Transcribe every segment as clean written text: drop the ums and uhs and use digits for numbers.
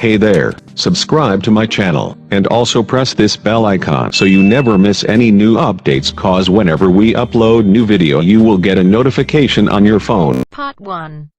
Hey there, subscribe to my channel, and also press this bell icon so you never miss any new updates, cause whenever we upload new video you will get a notification on your phone. Part 1.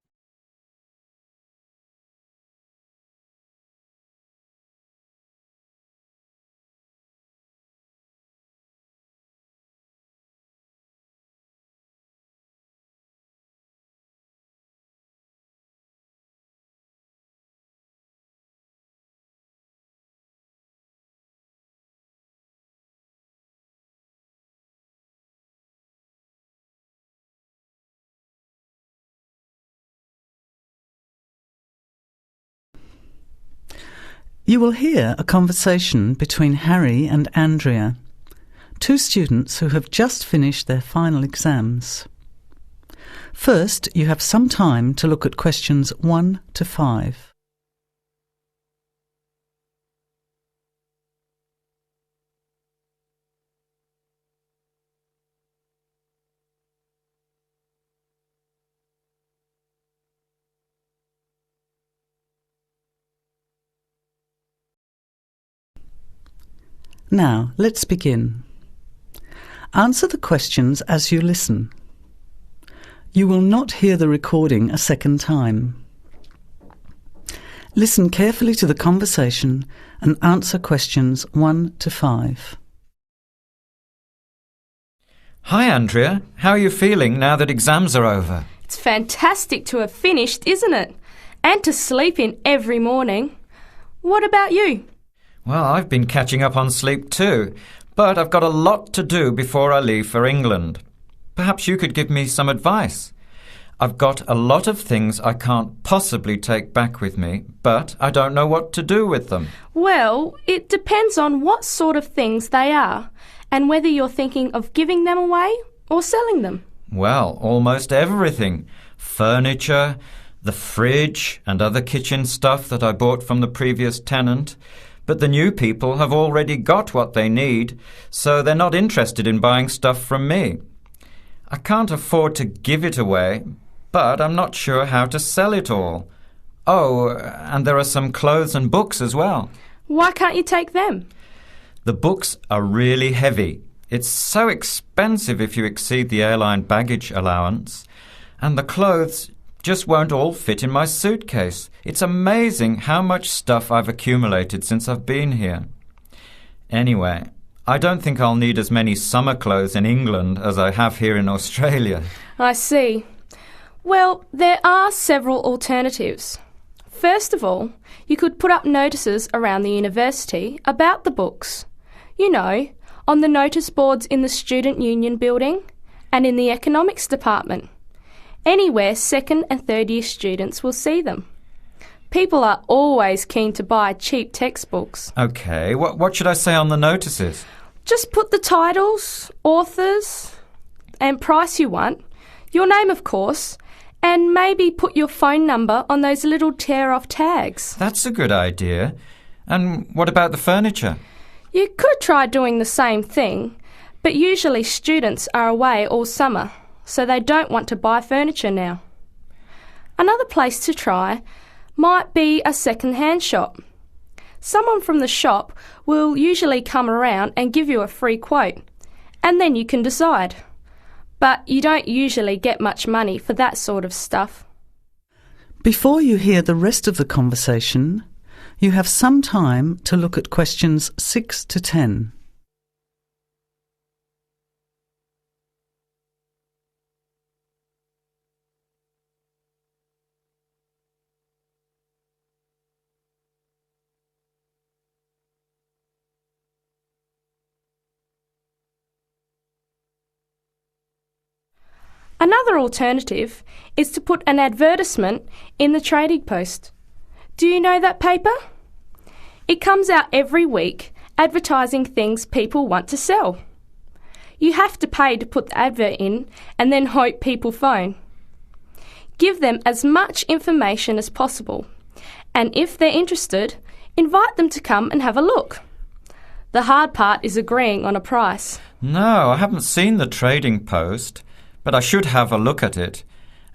You will hear a conversation between Harry and Andrea, two students who have just finished their final exams. First, you have some time to look at questions 1 to 5. Now, let's begin. Answer the questions as you listen. You will not hear the recording a second time. Listen carefully to the conversation and answer questions 1 to 5. Hi Andrea, how are you feeling now that exams are over? It's fantastic to have finished, isn't it? And to sleep in every morning. What about you? Well, I've been catching up on sleep too, but I've got a lot to do before I leave for England. Perhaps you could give me some advice. I've got a lot of things I can't possibly take back with me, but I don't know what to do with them. Well, it depends on what sort of things they are, and whether you're thinking of giving them away or selling them. Well, almost everything. Furniture, the fridge and other kitchen stuff that I bought from the previous tenant. But the new people have already got what they need, so they're not interested in buying stuff from me. I can't afford to give it away, but I'm not sure how to sell it all. Oh, and there are some clothes and books as well. Why can't you take them? The books are really heavy. It's so expensive if you exceed the airline baggage allowance. And the clothes just won't all fit in my suitcase. It's amazing how much stuff I've accumulated since I've been here. Anyway, I don't think I'll need as many summer clothes in England as I have here in Australia. I see. Well, there are several alternatives. First of all, you could put up notices around the university about the books. You know, on the notice boards in the Student Union building and in the economics department. Anywhere second and third year students will see them. People are always keen to buy cheap textbooks. OK, what should I say on the notices? Just put the titles, authors and price you want, your name of course, and maybe put your phone number on those little tear-off tags. That's a good idea. And what about the furniture? You could try doing the same thing, but usually students are away all summer, so they don't want to buy furniture now. Another place to try might be a second-hand shop. Someone from the shop will usually come around and give you a free quote, and then you can decide. But you don't usually get much money for that sort of stuff. Before you hear the rest of the conversation, you have some time to look at questions 6 to 10. Another alternative is to put an advertisement in the Trading Post. Do you know that paper? It comes out every week advertising things people want to sell. You have to pay to put the advert in and then hope people phone. Give them as much information as possible, and if they're interested, invite them to come and have a look. The hard part is agreeing on a price. No, I haven't seen the Trading Post. But I should have a look at it,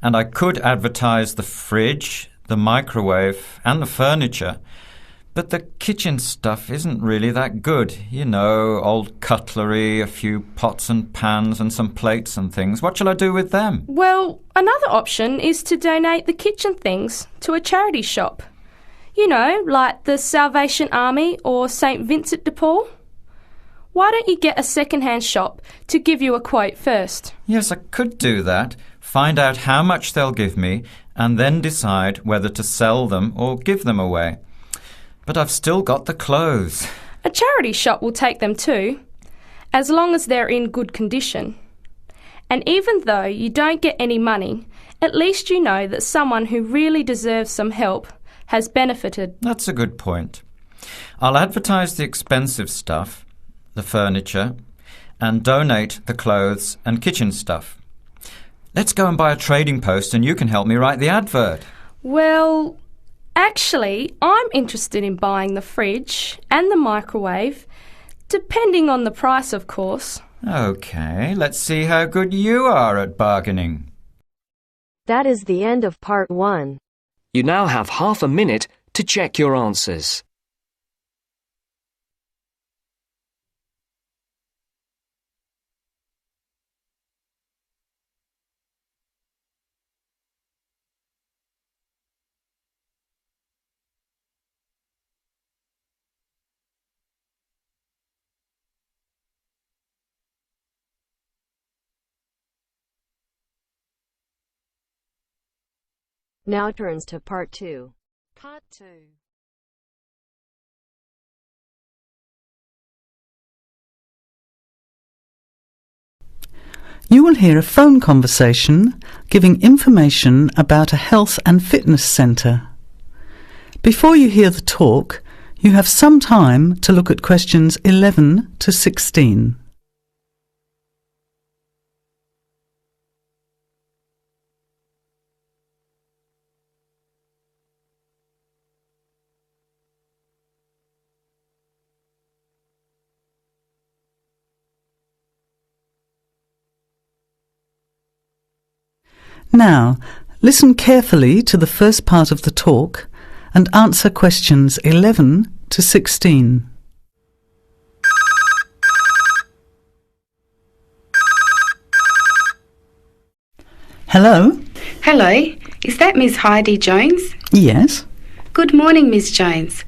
and I could advertise the fridge, the microwave and the furniture. But the kitchen stuff isn't really that good. You know, old cutlery, a few pots and pans and some plates and things. What shall I do with them? Well, another option is to donate the kitchen things to a charity shop. You know, like the Salvation Army or St. Vincent de Paul. Why don't you get a second-hand shop to give you a quote first? Yes, I could do that. Find out how much they'll give me and then decide whether to sell them or give them away. But I've still got the clothes. A charity shop will take them too, as long as they're in good condition. And even though you don't get any money, at least you know that someone who really deserves some help has benefited. That's a good point. I'll advertise the expensive stuff, the furniture, and donate the clothes and kitchen stuff. Let's go and buy a trading post and you can help me write the advert. Well, actually, I'm interested in buying the fridge and the microwave, depending on the price, of course. OK, let's see how good you are at bargaining. That is the end of part 1. You now have half a minute to check your answers. Now turns to part 2. Part 2. You will hear a phone conversation giving information about a health and fitness centre. Before you hear the talk, you have some time to look at questions 11 to 16. Now, listen carefully to the first part of the talk and answer questions 11 to 16. Hello? Hello, is that Miss Heidi Jones? Yes. Good morning, Miss Jones.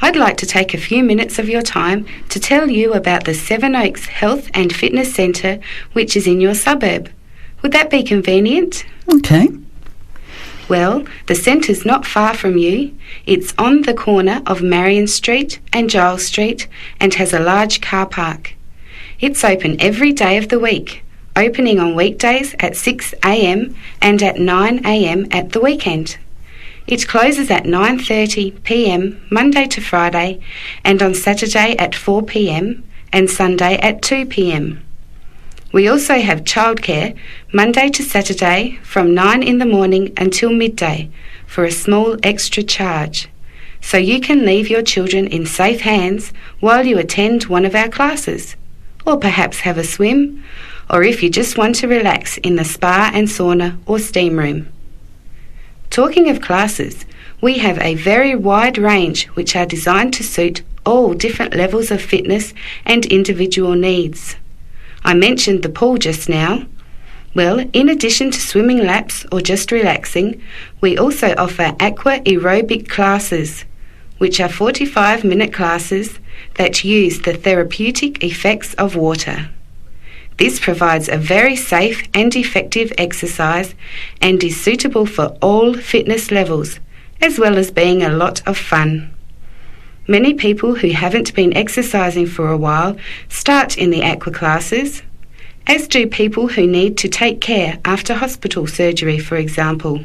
I'd like to take a few minutes of your time to tell you about the Seven Oaks Health and Fitness Centre, which is in your suburb. Would that be convenient? Okay. Well, the centre's not far from you. It's on the corner of Marion Street and Giles Street and has a large car park. It's open every day of the week, opening on weekdays at 6 a.m. and at 9 a.m. at the weekend. It closes at 9:30 p.m. Monday to Friday and on Saturday at 4 p.m. and Sunday at 2 p.m. We also have childcare Monday to Saturday from 9 in the morning until midday for a small extra charge, so you can leave your children in safe hands while you attend one of our classes, or perhaps have a swim, or if you just want to relax in the spa and sauna or steam room. Talking of classes, we have a very wide range which are designed to suit all different levels of fitness and individual needs. I mentioned the pool just now. Well, in addition to swimming laps or just relaxing, we also offer aqua aerobic classes, which are 45-minute classes that use the therapeutic effects of water. This provides a very safe and effective exercise and is suitable for all fitness levels, as well as being a lot of fun. Many people who haven't been exercising for a while start in the aqua classes, as do people who need to take care after hospital surgery, for example.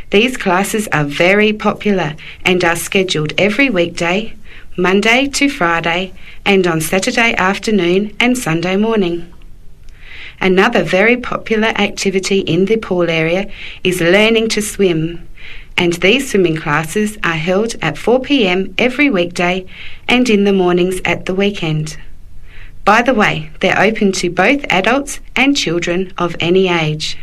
These classes are very popular and are scheduled every weekday, Monday to Friday, and on Saturday afternoon and Sunday morning. Another very popular activity in the pool area is learning to swim, and these swimming classes are held at 4 p.m. every weekday and in the mornings at the weekend. By the way, they're open to both adults and children of any age.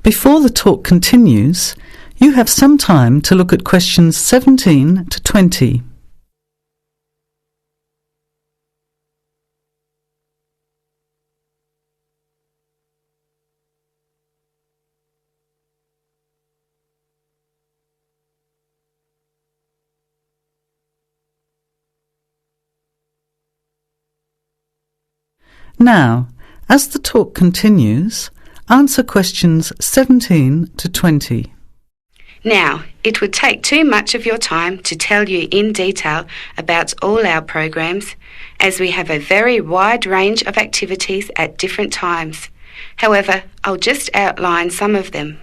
Before the talk continues, You have some time to look at questions 17 to 20. Now, as the talk continues, answer questions 17 to 20. Now, it would take too much of your time to tell you in detail about all our programs, as we have a very wide range of activities at different times. However, I'll just outline some of them.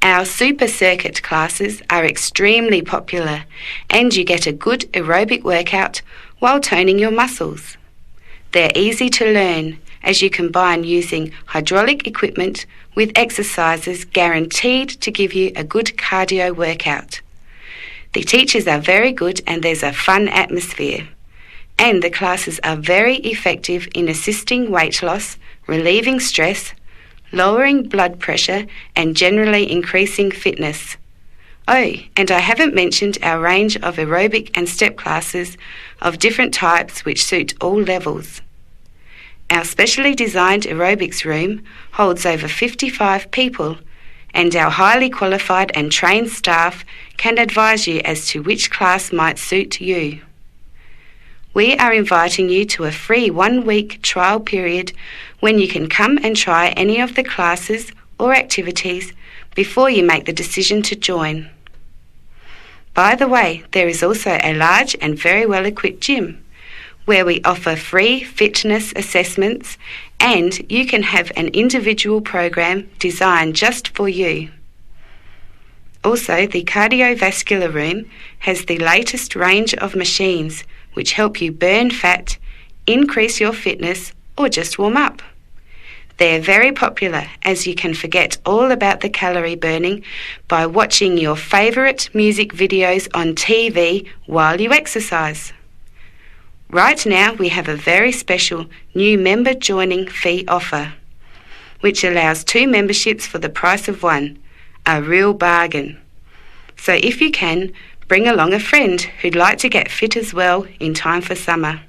Our super circuit classes are extremely popular, and you get a good aerobic workout while toning your muscles. They're easy to learn, as you combine using hydraulic equipment with exercises guaranteed to give you a good cardio workout. The teachers are very good and there's a fun atmosphere. And the classes are very effective in assisting weight loss, relieving stress, lowering blood pressure and generally increasing fitness. Oh, and I haven't mentioned our range of aerobic and step classes of different types which suit all levels. Our specially designed aerobics room holds over 55 people, and our highly qualified and trained staff can advise you as to which class might suit you. We are inviting you to a free 1-week trial period when you can come and try any of the classes or activities before you make the decision to join. By the way, there is also a large and very well-equipped gym where we offer free fitness assessments, and you can have an individual program designed just for you. Also, the cardiovascular room has the latest range of machines which help you burn fat, increase your fitness, or just warm up. They're very popular, as you can forget all about the calorie burning by watching your favourite music videos on TV while you exercise. Right now we have a very special new member joining fee offer, which allows 2 memberships for the price of 1, a real bargain. So if you can, bring along a friend who'd like to get fit as well in time for summer.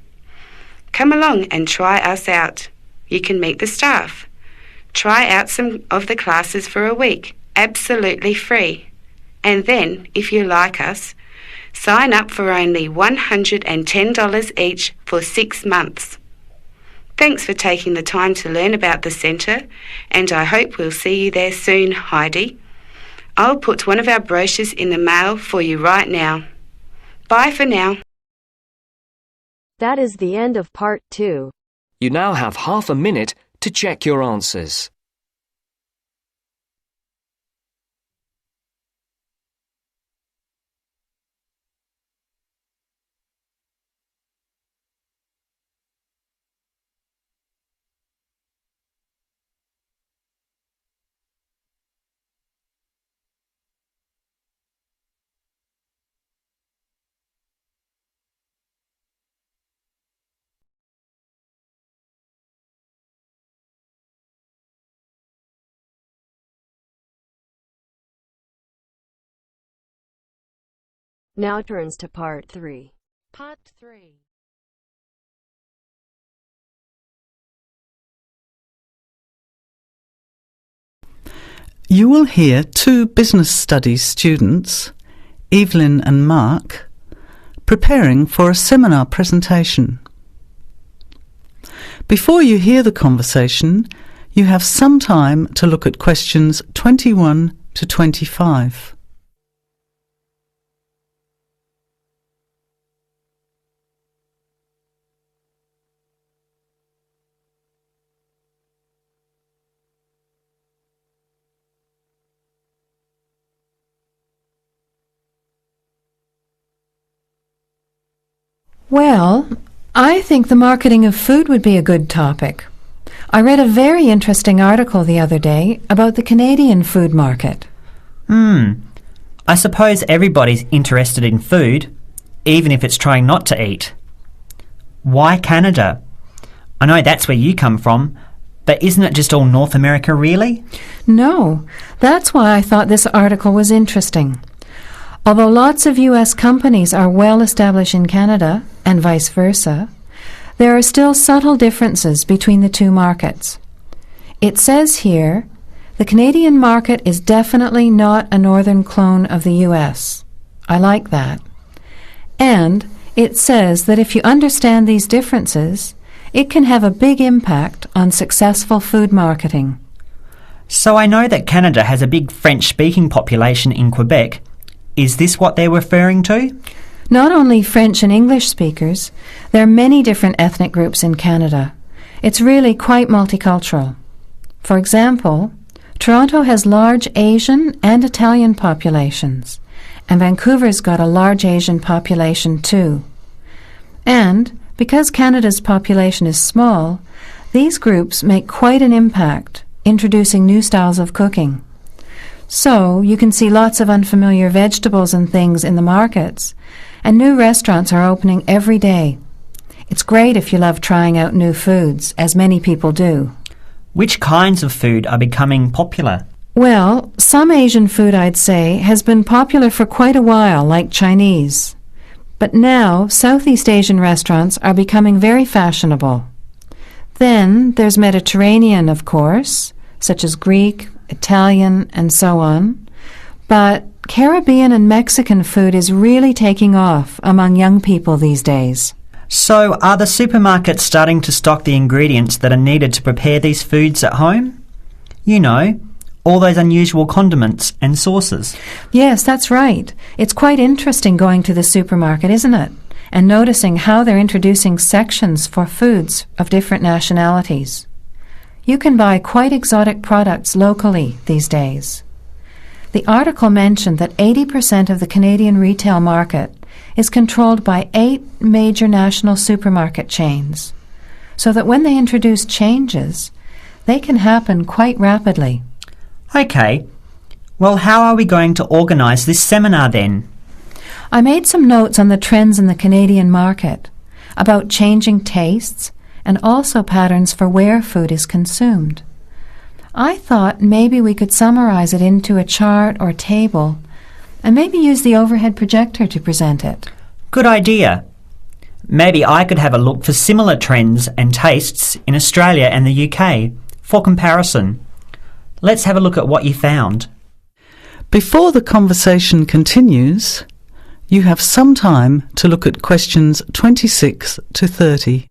Come along and try us out. You can meet the staff. Try out some of the classes for a week, absolutely free. And then, if you like us, sign up for only $110 each for 6 months. Thanks for taking the time to learn about the centre, and I hope we'll see you there soon, Heidi. I'll put one of our brochures in the mail for you right now. Bye for now. That is the end of part 2. You now have half a minute to check your answers. Now turns to part 3. Part 3. You will hear 2 business studies students, Evelyn and Mark, preparing for a seminar presentation. Before you hear the conversation, you have some time to look at questions 21 to 25. Well, I think the marketing of food would be a good topic. I read a very interesting article the other day about the Canadian food market. I suppose everybody's interested in food, even if it's trying not to eat. Why Canada? I know that's where you come from, But isn't it just all North America, really? No, that's why I thought this article was interesting. Although lots of US companies are well established in Canada, and vice versa, there are still subtle differences between the two markets. It says here, the Canadian market is definitely not a northern clone of the US. I like that. And it says that if you understand these differences, it can have a big impact on successful food marketing. So I know that Canada has a big French-speaking population in Quebec. Is this what they're referring to? Not only French and English speakers, there are many different ethnic groups in Canada. It's really quite multicultural. For example, Toronto has large Asian and Italian populations, and Vancouver's got a large Asian population too. And because Canada's population is small, these groups make quite an impact, introducing new styles of cooking. So you can see lots of unfamiliar vegetables and things in the markets, and new restaurants are opening every day. It's great if you love trying out new foods, as many people do. Which kinds of food are becoming popular? Well, some Asian food, I'd say, has been popular for quite a while, like Chinese. But now, Southeast Asian restaurants are becoming very fashionable. Then there's Mediterranean, of course, such as Greek, Italian, and so on. But Caribbean and Mexican food is really taking off among young people these days. So are the supermarkets starting to stock the ingredients that are needed to prepare these foods at home? You know, all those unusual condiments and sauces. Yes, that's right. It's quite interesting going to the supermarket, isn't it? And noticing how they're introducing sections for foods of different nationalities. You can buy quite exotic products locally these days. The article mentioned that 80% of the Canadian retail market is controlled by 8 major national supermarket chains, so that when they introduce changes, they can happen quite rapidly. Okay, well, how are we going to organise this seminar then? I made some notes on the trends in the Canadian market, about changing tastes, and also patterns for where food is consumed. I thought maybe we could summarize it into a chart or table, and maybe use the overhead projector to present it. Good idea. Maybe I could have a look for similar trends and tastes in Australia and the UK for comparison. Let's have a look at what you found. Before the conversation continues, you have some time to look at questions 26 to 30.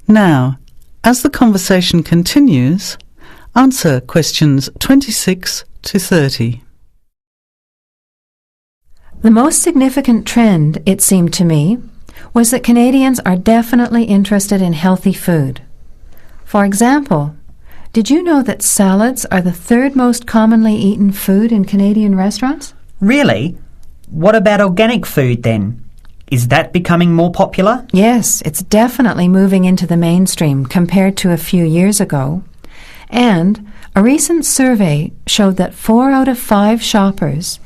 Now, as the conversation continues, answer questions 26 to 30. The most significant trend, it seemed to me, was that Canadians are definitely interested in healthy food. For example, did you know that salads are the 3rd most commonly eaten food in Canadian restaurants? Really? What about organic food then? Is that becoming more popular? Yes, it's definitely moving into the mainstream compared to a few years ago. And a recent survey showed that 4 out of 5 shoppers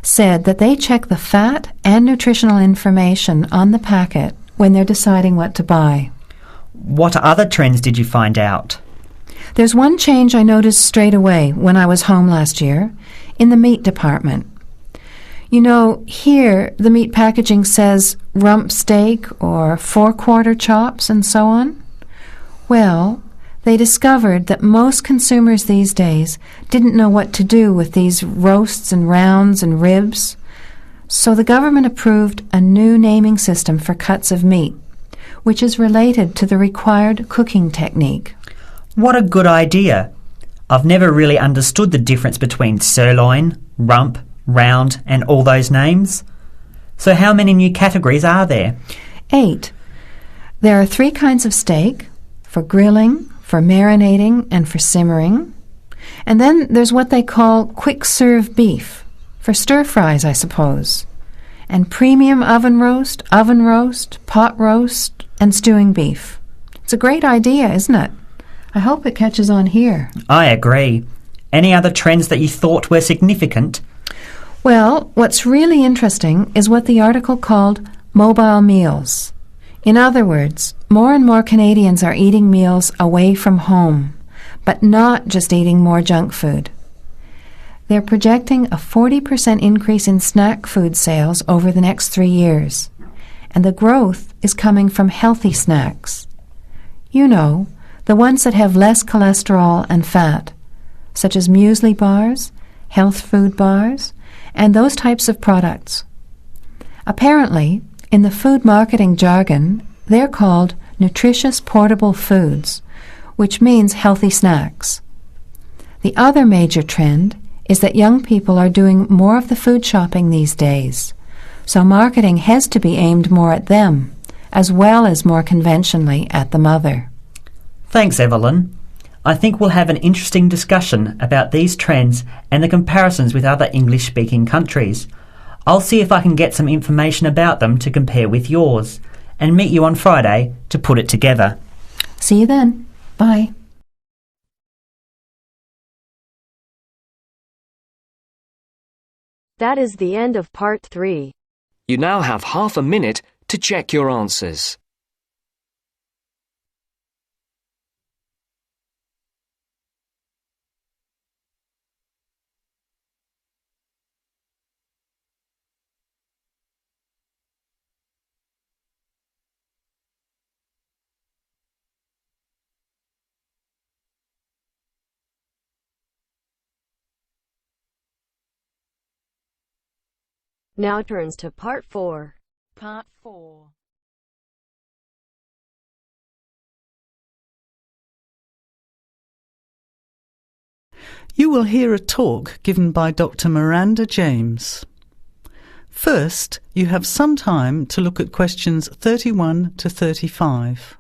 said that they check the fat and nutritional information on the packet when they're deciding what to buy. What other trends did you find out? There's one change I noticed straight away when I was home last year in the meat department. You know, here the meat packaging says rump steak or 4-quarter chops and so on. Well, they discovered that most consumers these days didn't know what to do with these roasts and rounds and ribs. So the government approved a new naming system for cuts of meat, which is related to the required cooking technique. What a good idea. I've never really understood the difference between sirloin, rump, round and all those names. So how many new categories are there? 8. There are 3 kinds of steak, for grilling, for marinating, and for simmering. And then there's what they call quick-serve beef, for stir-fries, I suppose. And premium oven roast, pot roast, and stewing beef. It's a great idea, isn't it? I hope it catches on here. I agree. Any other trends that you thought were significant? Well, what's really interesting is what the article called mobile meals. In other words, more and more Canadians are eating meals away from home, but not just eating more junk food. They're projecting a 40% increase in snack food sales over the next 3 years, and the growth is coming from healthy snacks. You know, the ones that have less cholesterol and fat, such as muesli bars, health food bars, and those types of products. Apparently, in the food marketing jargon, they're called nutritious portable foods, which means healthy snacks. The other major trend is that young people are doing more of the food shopping these days, so marketing has to be aimed more at them, as well as more conventionally at the mother. Thanks, Evelyn. I think we'll have an interesting discussion about these trends and the comparisons with other English-speaking countries. I'll see if I can get some information about them to compare with yours, and meet you on Friday to put it together. See you then. Bye. That is the end of part 3. You now have half a minute to check your answers. Now turns to part 4. Part 4. You will hear a talk given by Dr. Miranda James. First, you have some time to look at questions 31 to 35.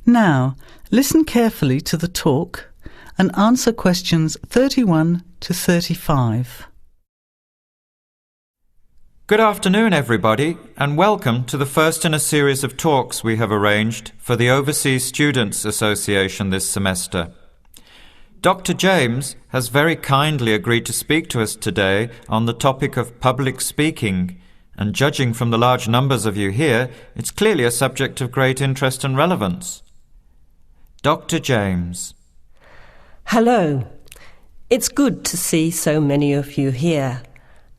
Now, listen carefully to the talk and answer questions 31 to 35. Good afternoon, everybody, and welcome to the first in a series of talks we have arranged for the Overseas Students Association this semester. Dr. James has very kindly agreed to speak to us today on the topic of public speaking, and judging from the large numbers of you here, it's clearly a subject of great interest and relevance. Dr. James. Hello. It's good to see so many of you here,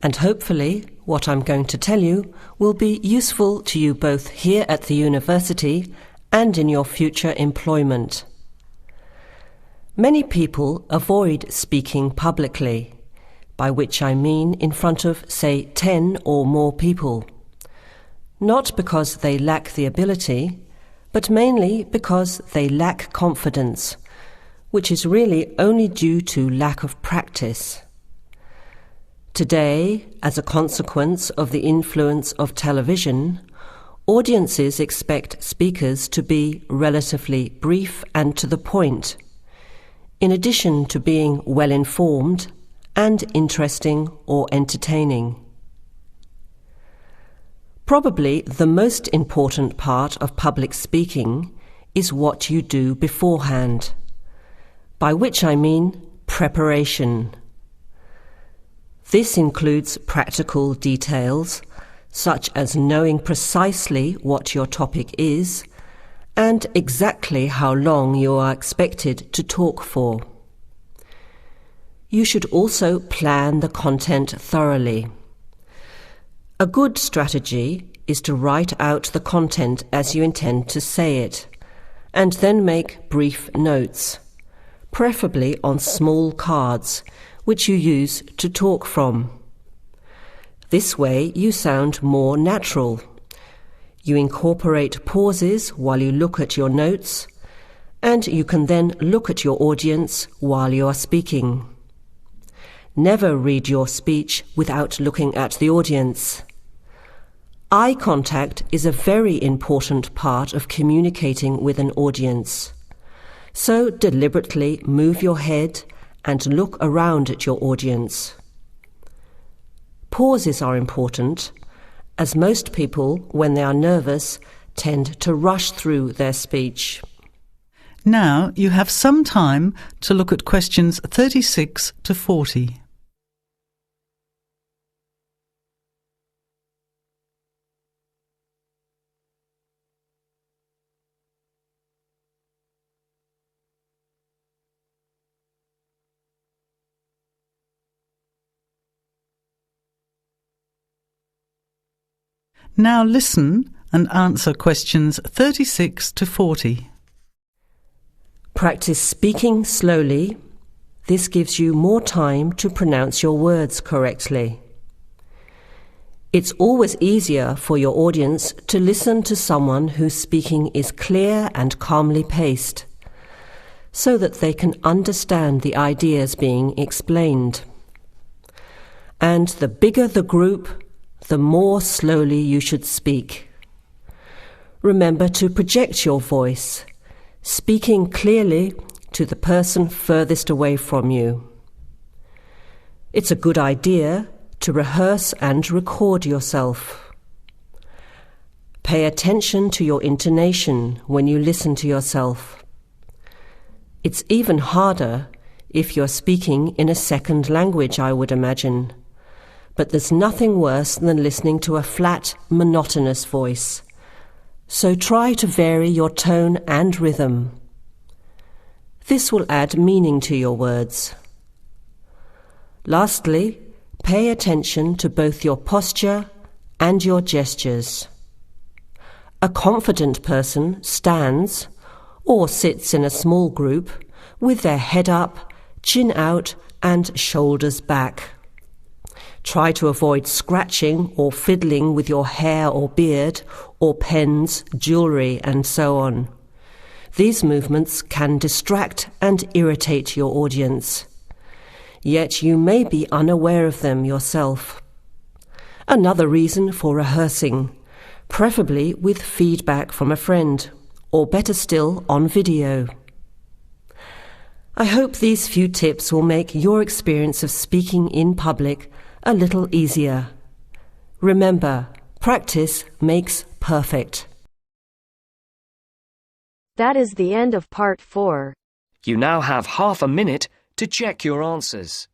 and hopefully what I'm going to tell you will be useful to you both here at the university and in your future employment. Many people avoid speaking publicly, by which I mean in front of, say, 10 or more people. Not because they lack the ability, but mainly because they lack confidence, which is really only due to lack of practice. Today, as a consequence of the influence of television, audiences expect speakers to be relatively brief and to the point, in addition to being well-informed and interesting or entertaining. Probably the most important part of public speaking is what you do beforehand, by which I mean preparation. This includes practical details, such as knowing precisely what your topic is and exactly how long you are expected to talk for. You should also plan the content thoroughly. A good strategy is to write out the content as you intend to say it, and then make brief notes, preferably on small cards, which you use to talk from. This way you sound more natural. You incorporate pauses while you look at your notes, and you can then look at your audience while you are speaking. Never read your speech without looking at the audience. Eye contact is a very important part of communicating with an audience. So deliberately move your head and look around at your audience. Pauses are important, as most people, when they are nervous, tend to rush through their speech. Now you have some time to look at questions 36 to 40. Now listen and answer questions 36 to 40. Practice speaking slowly. This gives you more time to pronounce your words correctly. It's always easier for your audience to listen to someone whose speaking is clear and calmly paced, so that they can understand the ideas being explained. And the bigger the group, the more slowly you should speak. Remember to project your voice, speaking clearly to the person furthest away from you. It's a good idea to rehearse and record yourself. Pay attention to your intonation when you listen to yourself. It's even harder if you're speaking in a second language, I would imagine. But there's nothing worse than listening to a flat, monotonous voice. So try to vary your tone and rhythm. This will add meaning to your words. Lastly, pay attention to both your posture and your gestures. A confident person stands or sits in a small group with their head up, chin out, and shoulders back. Try to avoid scratching or fiddling with your hair or beard, or pens, jewellery, and so on. These movements can distract and irritate your audience. Yet you may be unaware of them yourself. Another reason for rehearsing, preferably with feedback from a friend, or better still, on video. I hope these few tips will make your experience of speaking in public a little easier. Remember, practice makes perfect. That is the end of part 4. You now have half a minute to check your answers.